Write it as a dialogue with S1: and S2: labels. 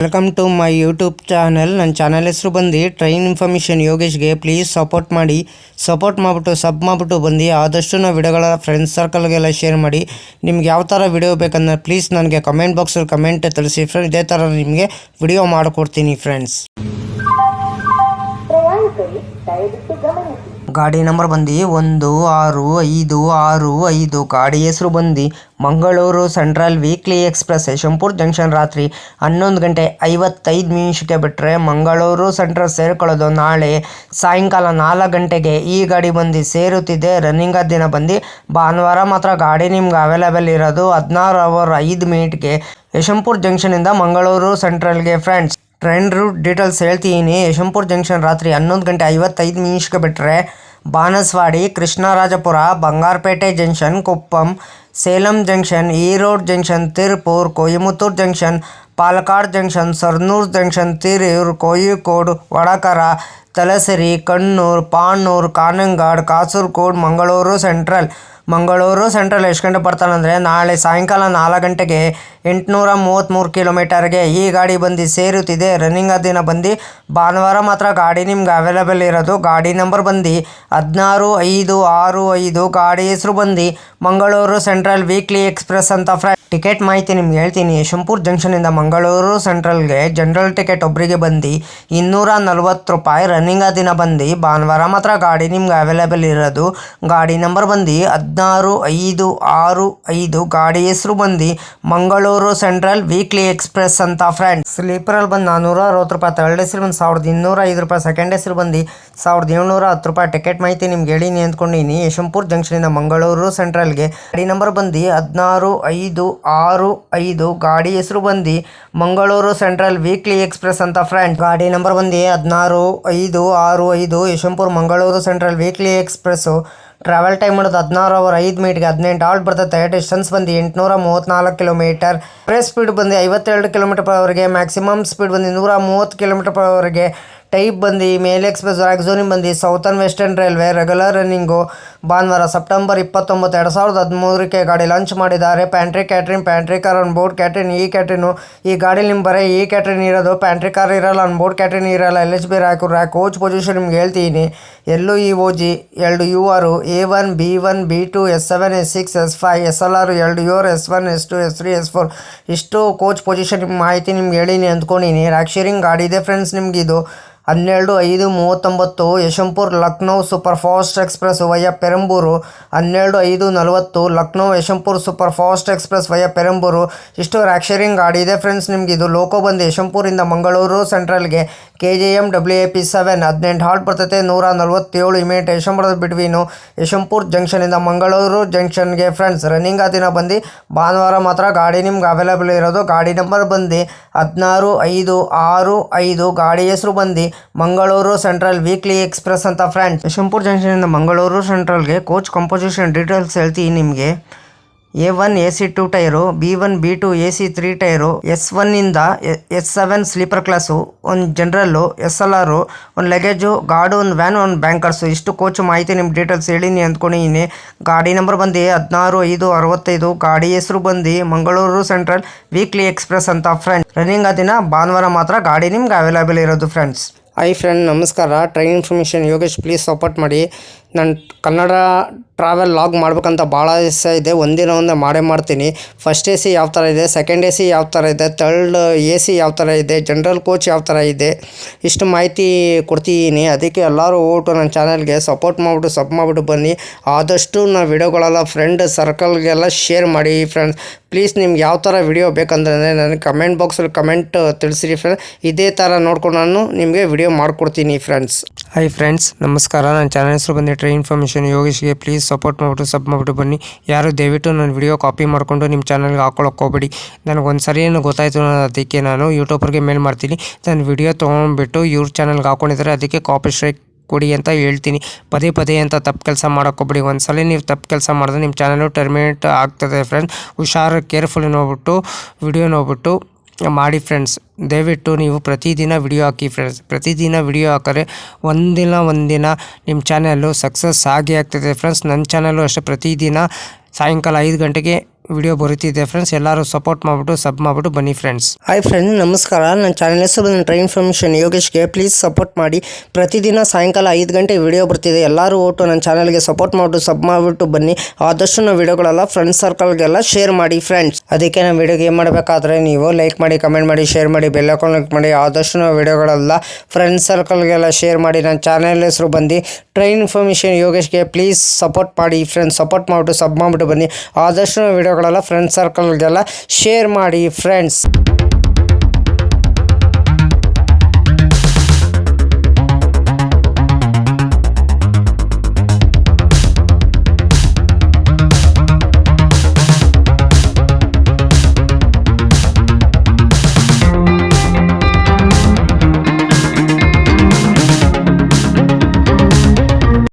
S1: Welcome to my YouTube channel. ನನ್ನ channel ಹೆಸರು ಬಂದು ಟ್ರೈನ್ ಇನ್ಫಾರ್ಮೇಷನ್ ಯೋಗೇಶ್ಗೆ. ಪ್ಲೀಸ್ ಸಪೋರ್ಟ್ ಮಾಡಿಬಿಟ್ಟು ಸಬ್ ಮಾಡಿಬಿಟ್ಟು ಬಂದು ಆದಷ್ಟು ನಾವು ವಿಡಿಯೋಗಳ ಫ್ರೆಂಡ್ಸ್ ಸರ್ಕಲ್ಗೆಲ್ಲ ಶೇರ್ ಮಾಡಿ. ನಿಮ್ಗೆ ಯಾವ ಥರ ವಿಡಿಯೋ ಬೇಕಂದ್ರೆ ಪ್ಲೀಸ್ ನನಗೆ ಕಮೆಂಟ್ ಬಾಕ್ಸಲ್ಲಿ ಕಮೆಂಟ್ ತಿಳಿಸಿ ಫ್ರೆಂಡ್. ಇದೇ ಥರ ನಿಮಗೆ ವಿಡಿಯೋ ಮಾಡಿಕೊಡ್ತೀನಿ ಫ್ರೆಂಡ್ಸ್. ಗಾಡಿ ನಂಬರ್ ಬಂದು 1665. ಗಾಡಿ ಹೆಸರು ಬಂದು Mangaluru central weekly express Yeshwantpur junction. ರಾತ್ರಿ 11:55 ಬಿಟ್ಟರೆ ಮಂಗಳೂರು ಸೆಂಟ್ರಲ್ ಸೇರ್ಕೊಳ್ಳೋದು ನಾಳೆ ಸಾಯಂಕಾಲ 4 ಗಂಟೆಗೆ. ಈ ಗಾಡಿ ಬಂದು ಸೇರುತ್ತಿದೆ. ರನ್ನಿಂಗ್ ದಿನ ಬಂದು ಭಾನುವಾರ ಮಾತ್ರ. ಗಾಡಿ ನಿಮ್ಗೆ ಅವೈಲೇಬಲ್ ಇರೋದು 16:05 ಯಶವಂತಪುರ ಜಂಕ್ಷನಿಂದ ಮಂಗಳೂರು ಸೆಂಟ್ರಲ್ಗೆ ಫ್ರೆಂಡ್ಸ್. ಟ್ರೈನ್ ರೂಟ್ ಡೀಟೇಲ್ಸ್ ಹೇಳ್ತೀನಿ. ಯಶವಂತಪುರ ಜಂಕ್ಷನ್ ರಾತ್ರಿ 11:55 ಬಿಟ್ಟರೆ Banaswadi, Krishnarajapuram, Bangarapet junction, Kuppam, Salem junction, Erode junction, Tiruppur, Coimbatore junction, Palakkad junction, Shoranur junction, Tirur, Kozhikode, Vadakara, Thalassery, Kannur, Panoor, Kanhangad, Kasaragod, Mangaluru central ಎಷ್ಟು ಗಂಟೆ ಬರ್ತಾನಂದರೆ ನಾಳೆ ಸಾಯಂಕಾಲ 4 ಗಂಟೆಗೆ 833 ಕಿಲೋಮೀಟರ್ಗೆ ಈ ಗಾಡಿ ಬಂದು ಸೇರುತ್ತಿದೆ. ರನ್ನಿಂಗ್ ದಿನ ಬಂದು ಭಾನುವಾರ ಮಾತ್ರ. ಗಾಡಿ ನಿಮ್ಗೆ ಅವೈಲೇಬಲ್ ಇರೋದು. ಗಾಡಿ ನಂಬರ್ ಬಂದು 16565. ಗಾಡಿ ಹೆಸರು ಬಂದು ಮಂಗಳೂರು ಸೆಂಟ್ರಲ್ ವೀಕ್ಲಿ ಎಕ್ಸ್ಪ್ರೆಸ್ ಅಂತ ಫ್ರೆಂಡ್. ಟಿಕೆಟ್ ಮಾಹಿತಿ ನಿಮ್ಗೆ ಹೇಳ್ತೀನಿ. ಯಶವಂತಪುರ ಜಂಕ್ಷನಿಂದ ಮಂಗಳೂರು ಸೆಂಟ್ರಲ್ಗೆ ಜನರಲ್ ಟಿಕೆಟ್ ಒಬ್ಬರಿಗೆ ಬಂದು 240 ರೂಪಾಯಿ. ರನ್ನಿಂಗ್ ದಿನ ಬಂದು ಭಾನುವಾರ ಮಾತ್ರ. ಗಾಡಿ ನಿಮ್ಗೆ ಅವೈಲೇಬಲ್ ಇರೋದು. ಗಾಡಿ ನಂಬರ್ ಬಂದು 16565. ಗಾಡಿ ಹೆಸರು ಬಂದು ಮಂಗಳೂರು ಸೆಂಟ್ರಲ್ ವೀಕ್ಲಿ ಎಕ್ಸ್ಪ್ರೆಸ್ ಅಂತ ಫ್ರೆಂಡ್. ಸ್ಲೀಪರಲ್ಲಿ ಬಂದು 460 ರೂಪಾಯಿ. ಥರ್ಡ್ ಹೆಸರು ಬಂದು 1205 ರೂಪಾಯಿ. ಸೆಕೆಂಡ್ ಹೆಸರು ಬಂದು 1710 ರೂಪಾಯಿ. ಟಿಕೆಟ್ ಮಾಹಿತಿ ನಿಮ್ಗೆ ಹೇಳಿನಿ ಅಂದ್ಕೊಂಡಿನಿ. ಯಶವಂತಪುರ ಜಂಕ್ಷನಿಂದ ಮಂಗಳೂರು ಸೆಂಟ್ರಲ್ಗೆ. ಗಾಡಿ ನಂಬರ್ ಬಂದು 16565. ಗಾಡಿ ಹೆಸರು ಬಂದು ಮಂಗಳೂರು ಸೆಂಟ್ರಲ್ ವೀಕ್ಲಿ ಎಕ್ಸ್ಪ್ರೆಸ್ ಅಂತ ಫ್ರೆಂಡ್. ಗಾಡಿ ನಂಬರ್ ಬಂದು 16565. Yeshwantpur Mangaluru central weekly express. Travel time ಮಾಡೋದು 16:05 18 ಅವರ್ ಬರ್ತದೆ. ಡಿಸ್ಟೆನ್ಸ್ ಬಂದು 834 ಕಿಲೋಮೀಟರ್. ಸ್ಪೀಡ್ ಬಂದು 52 km/h. ಮ್ಯಾಕ್ಸಿಮಮ್ ಸ್ಪೀಡ್ ಬಂದು 130 km/h. ಟೈಪ್ ಬಂದು ಮೇಲ್ ಎಕ್ಸ್ಪ್ರೆಸ್. ಝೋನಿಂಗ್ ಬಂದು southern western railway. Regular running. ಭಾನುವಾರ ಸೆಪ್ಟೆಂಬರ್ 29, 2013 ಗಾಡಿ ಲಾಂಚ್ ಮಾಡಿದ್ದಾರೆ. Pantry car on board catering. ಈ ಕ್ಯಾಟ್ರಿನು ಈ ಗಾಡಿ ನಿಮ್ಮ ಬರೀ ಈ ಕ್ಯಾಟ್ರಿನ್ ಇರೋದು. ಪ್ಯಾಂಟ್ರಿ ಕಾರ್ ಇರಲ್ಲ, ಆನ್ ಬೋರ್ಡ್ ಕ್ಯಾಟ್ರಿನ್ ಇರಲ್ಲ. LHB ರ್ಯಾಕ್ ಕೋಚ್ ಪೊಸಿಷನ್ ನಿಮ್ಗೆ ಹೇಳ್ತೀನಿ. LOEOG 2 UR A1 B1 B2 S7 S6 S5 SLR 2 UR S1 S2 S3 S4 ಇಷ್ಟು ಕೋಚ್ ಪೊಸಿಷನ್ ನಿಮ್ಮ ಮಾಹಿತಿ ನಿಮ್ಗೆ ಹೇಳಿನಿ ಅಂದ್ಕೊಂಡಿನಿ. ರ್ಯಾಕ್ ಶೇರಿಂಗ್ ಗಾಡಿ ಇದೆ ಫ್ರೆಂಡ್ಸ್. ನಿಮಗಿದು 12:05:39 Yeshwantpur Lucknow super fast express via Perambur. 12:05:40 Lucknow Yeshwantpur super fast express via Perambur. ಇಷ್ಟು ರ್ಯಾಕ್ ಶೇರಿಂಗ್ ಗಾಡಿ ಇದೆ ಫ್ರೆಂಡ್ಸ್. ನಿಮಗಿದು ಲೋಕೋ ಬಂದು ಯಶವಂತಪುರಿಂದ ಮಂಗಳೂರು ಸೆಂಟ್ರಲ್ಗೆ KJM WAP 7 18 ಹಾಲ್ಟ್ ಬರ್ತೈತೆ. 147 ಇಮಿನಿಟ್ ಯಶವಂತಪುರದ ಬಿಟ್ವೀನು ಯಶವಂತಪುರ ಜಂಕ್ಷನಿಂದ ಮಂಗಳೂರು ಜಂಕ್ಷನ್ಗೆ ಫ್ರೆಂಡ್ಸ್. ರನ್ನಿಂಗ್ ದಿನ ಬಂದು ಭಾನುವಾರ ಮಾತ್ರ. ಗಾಡಿ ನಿಮ್ಗೆ ಅವೈಲೇಬಲ್ ಇರೋದು. ಗಾಡಿ ನಂಬರ್ ಬಂದು 16565. ಗಾಡಿ ಹೆಸರು ಬಂದು ಮಂಗಳೂರು ಸೆಂಟ್ರಲ್ ವೀಕ್ಲಿ ಎಕ್ಸ್ಪ್ರೆಸ್ ಅಂತ ಫ್ರೆಂಡ್ಸ್. ಯಶವಂತಪುರ ಜಂಕ್ಷನಿಂದ ಮಂಗಳೂರು ಸೆಂಟ್ರಲ್ಗೆ ಕೋಚ್ ಕಂಪೋಸಿಷನ್ ಡೀಟೇಲ್ಸ್ ಹೇಳ್ತೀನಿ ನಿಮಗೆ. A1 AC 2 tyre, B1 B2 AC 3 tyre, S1 ಇಂದ S7 ಸ್ಲೀಪರ್ ಕ್ಲಾಸು, ಒಂದು ಜನರಲ್ಲು, SLR, ಒಂದು ಲಗೇಜು, ಗಾರ್ಡು, ಒಂದು ವ್ಯಾನ್, ಒಂದು ಬ್ಯಾಂಕರ್ಸು. ಇಷ್ಟು ಕೋಚ್ ಮಾಹಿತಿ ನಿಮ್ಮ ಡೀಟೇಲ್ಸ್ ಹೇಳಿನಿ ಅಂದ್ಕೊಂಡಿದ್ದೀನಿ. ಗಾಡಿ ನಂಬರ್ ಬಂದು 16565. ಗಾಡಿ ಹೆಸರು ಬಂದು ಮಂಗಳೂರು ಸೆಂಟ್ರಲ್ ವೀಕ್ಲಿ ಎಕ್ಸ್ಪ್ರೆಸ್ ಅಂತ ಫ್ರೆಂಡ್ಸ್. ರನ್ನಿಂಗ್ ದಿನ ಭಾನುವಾರ ಮಾತ್ರ. ಗಾಡಿ ನಿಮ್ಗೆ ಅವೈಲೇಬಲ್ ಇರೋದು ಫ್ರೆಂಡ್ಸ್. ಹಾಯ್ ಫ್ರೆಂಡ್, ನಮಸ್ಕಾರ. Train information Yogesh. Please support ಮಾಡಿ. ನಾನು ಕನ್ನಡ ಟ್ರಾವೆಲ್ ಲಾಗ್ ಮಾಡ್ಬೇಕಂತ ಭಾಳ ಇಷ್ಟ ಇದೆ. ಒಂದೇ ಮಾಡೇ ಮಾಡ್ತೀನಿ. ಫಸ್ಟ್ AC ಯಾವ ಥರ ಇದೆ, ಸೆಕೆಂಡ್ AC ಯಾವ ಥರ ಇದೆ, ಥರ್ಡ್ AC ಯಾವ ಥರ ಇದೆ, ಜನರಲ್ ಕೋಚ್ ಯಾವ ಥರ ಇದೆ, ಇಷ್ಟು ಮಾಹಿತಿ ಕೊಡ್ತಿದ್ದೀನಿ. ಅದಕ್ಕೆ ಎಲ್ಲರೂ ಹೋಗ್ಬಿಟ್ಟು ನನ್ನ ಚಾನಲ್ಗೆ ಸಪೋರ್ಟ್ ಮಾಡಿಬಿಟ್ಟು ಸಬ್ ಮಾಡಿಬಿಟ್ಟು ಬನ್ನಿ. ಆದಷ್ಟು ನಾವು ವಿಡಿಯೋಗಳೆಲ್ಲ ಫ್ರೆಂಡ್ ಸರ್ಕಲ್ಗೆಲ್ಲ ಶೇರ್ ಮಾಡಿ ಫ್ರೆಂಡ್ಸ್. ಪ್ಲೀಸ್ ನಿಮ್ಗೆ ಯಾವ ಥರ ವಿಡಿಯೋ ಬೇಕಂದ್ರೆ ನನಗೆ ಕಮೆಂಟ್ ಬಾಕ್ಸಲ್ಲಿ ಕಮೆಂಟ್ ತಿಳಿಸಿರಿ ಫ್ರೆಂಡ್ಸ್. ಇದೇ ಥರ ನೋಡ್ಕೊಂಡು ನಾನು ನಿಮಗೆ ವಿಡಿಯೋ ಮಾಡಿಕೊಡ್ತೀನಿ ಫ್ರೆಂಡ್ಸ್. ಹಾಯ್ ಫ್ರೆಂಡ್ಸ್, ನಮಸ್ಕಾರ. ನನ್ನ ಚಾನಲ್ ಹೆಸರು ಬಂದು ಟ್ರೈನ್ ಇನ್ಫಾರ್ಮೇಷನ್ ಯೋಗೇಶ್ಗೆ. ಪ್ಲೀಸ್ ಸಪೋರ್ಟ್ ಮಾಡಿಬಿಟ್ಟು ಸಬ್ ಮಾಡಿಬಿಟ್ಟು ಬನ್ನಿ. ಯಾರು ದಯವಿಟ್ಟು ನನ್ನ ವಿಡಿಯೋ ಕಾಪಿ ಮಾಡಿಕೊಂಡು ನಿಮ್ಮ ಚಾನಲ್ಗೆ ಹಾಕೊಳ್ಳೋಕೆ ಹೋಗಬೇಡಿ. ನನಗೊಂದು ಸರಿ ಏನು ಗೊತ್ತಾಯಿತು, ಅದಕ್ಕೆ ನಾನು ಯೂಟ್ಯೂಬರ್ಗೆ ಮೇಲ್ ಮಾಡ್ತೀನಿ. ನನ್ನ ವಿಡಿಯೋ ತೊಗೊಂಡ್ಬಿಟ್ಟು ಇವ್ರ ಚಾನಲ್ಗೆ ಹಾಕ್ಕೊಂಡಿದ್ದಾರೆ, ಅದಕ್ಕೆ ಕಾಪಿ ಸ್ಟ್ರೈಕ್ ಕೊಡಿ ಅಂತ ಹೇಳ್ತೀನಿ. ಪದೇ ಅಂತ ತಪ್ಪು ಕೆಲಸ ಮಾಡೋಕ್ಕೋಗ್ಬೇಡಿ. ಒಂದು ಸಲ ನೀವು ತಪ್ಪು ಕೆಲಸ ಮಾಡಿದ್ರೆ ನಿಮ್ಮ ಚಾನಲು ಟರ್ಮಿನೇಟ್ ಆಗ್ತದೆ ಫ್ರೆಂಡ್ಸ್. ಹುಷಾರು, ಕೇರ್ಫುಲ್ಲಿ ನೋಡ್ಬಿಟ್ಟು ವಿಡಿಯೋ ನೋಡ್ಬಿಟ್ಟು ಮಾಡಿ ಫ್ರೆಂಡ್ಸ್. ದಯವಿಟ್ಟು ನೀವು ಪ್ರತಿದಿನ ವಿಡಿಯೋ ಹಾಕಿ ಫ್ರೆಂಡ್ಸ್. ಪ್ರತಿದಿನ ವಿಡಿಯೋ ಹಾಕಿದ್ರೆ ಒಂದಿನ ನಿಮ್ಮ ಚಾನಲ್ಲು ಸಕ್ಸಸ್ ಆಗೇ ಆಗ್ತದೆ ಫ್ರೆಂಡ್ಸ್. ನನ್ನ ಚಾನಲ್ಲು ಅಷ್ಟೇ ಪ್ರತಿದಿನ ಸಾಯಂಕಾಲ 5 ಗಂಟೆಗೆ
S2: ವಿಡಿಯೋ ಬರುತ್ತಿದೆ ಫ್ರೆಂಡ್ಸ್. ಎಲ್ಲರೂ ಸಪೋರ್ಟ್ ಮಾಡಿಬಿಟ್ಟು ಸಬ್ ಮಾಡಿಬಿಟ್ಟು ಬನ್ನಿ ಫ್ರೆಂಡ್ಸ್.
S1: ಹಾಯ್ ಫ್ರೆಂಡ್ಸ್, ನಮಸ್ಕಾರ. ನನ್ನ ಚಾನಲ್ ಹೆಸರು ಬಂದು ಟ್ರೈನ್ ಇನ್ಫಾರ್ಮೇಷನ್ ಯೋಗೇಶ್ಗೆ. ಪ್ಲೀಸ್ ಸಪೋರ್ಟ್ ಮಾಡಿ. ಪ್ರತಿದಿನ ಸಾಯಂಕಾಲ 5 ಗಂಟೆ ವಿಡಿಯೋ ಬರ್ತಿದೆ. ಎಲ್ಲರೂ ಒಟ್ಟು ನನ್ನ ಚಾನಲ್ಗೆ ಸಪೋರ್ಟ್ ಮಾಡಿಬಿಟ್ಟು ಸಬ್ ಮಾಡಿಬಿಟ್ಟು ಬನ್ನಿ. ಆದಷ್ಟು ನಾವು ವಿಡಿಯೋಗಳೆಲ್ಲ ಫ್ರೆಂಡ್ಸ್ ಸರ್ಕಲ್ಗೆಲ್ಲ ಶೇರ್ ಮಾಡಿ ಫ್ರೆಂಡ್ಸ್. ಅದಕ್ಕೆ ನಮ್ಮ ವಿಡಿಯೋಗೆ ಏನು ಮಾಡಬೇಕಾದ್ರೆ ನೀವು ಲೈಕ್ ಮಾಡಿ, ಕಮೆಂಟ್ ಮಾಡಿ, ಶೇರ್ ಮಾಡಿ, ಬೆಲ್ ಐಕಾನ್ ಕ್ಲಿಕ್ ಮಾಡಿ. ಆದಷ್ಟು ನಾವು ವಿಡಿಯೋಗಳೆಲ್ಲ ಫ್ರೆಂಡ್ಸ್ ಸರ್ಕಲ್ಗೆಲ್ಲ ಶೇರ್ ಮಾಡಿ. ನನ್ನ ಚಾನಲ್ ಹೆಸರು ಬಂದು ಟ್ರೈನ್ ಇನ್ಫಾರ್ಮೇಷನ್ ಯೋಗೇಶ್ಗೆ. ಪ್ಲೀಸ್ ಸಪೋರ್ಟ್ ಮಾಡಿ ಫ್ರೆಂಡ್ಸ್. ಸಪೋರ್ಟ್ ಮಾಡಿಬಿಟ್ಟು ಸಬ್ ಮಾಡಿಬಿಟ್ಟು ಬನ್ನಿ. ಆದಷ್ಟು ವಿಡಿಯೋಗಳೆಲ್ಲ ಫ್ರೆಂಡ್ಸ್ ಸರ್ಕಲ್ಗೆಲ್ಲ ಶೇರ್ ಮಾಡಿ ಫ್ರೆಂಡ್ಸ್.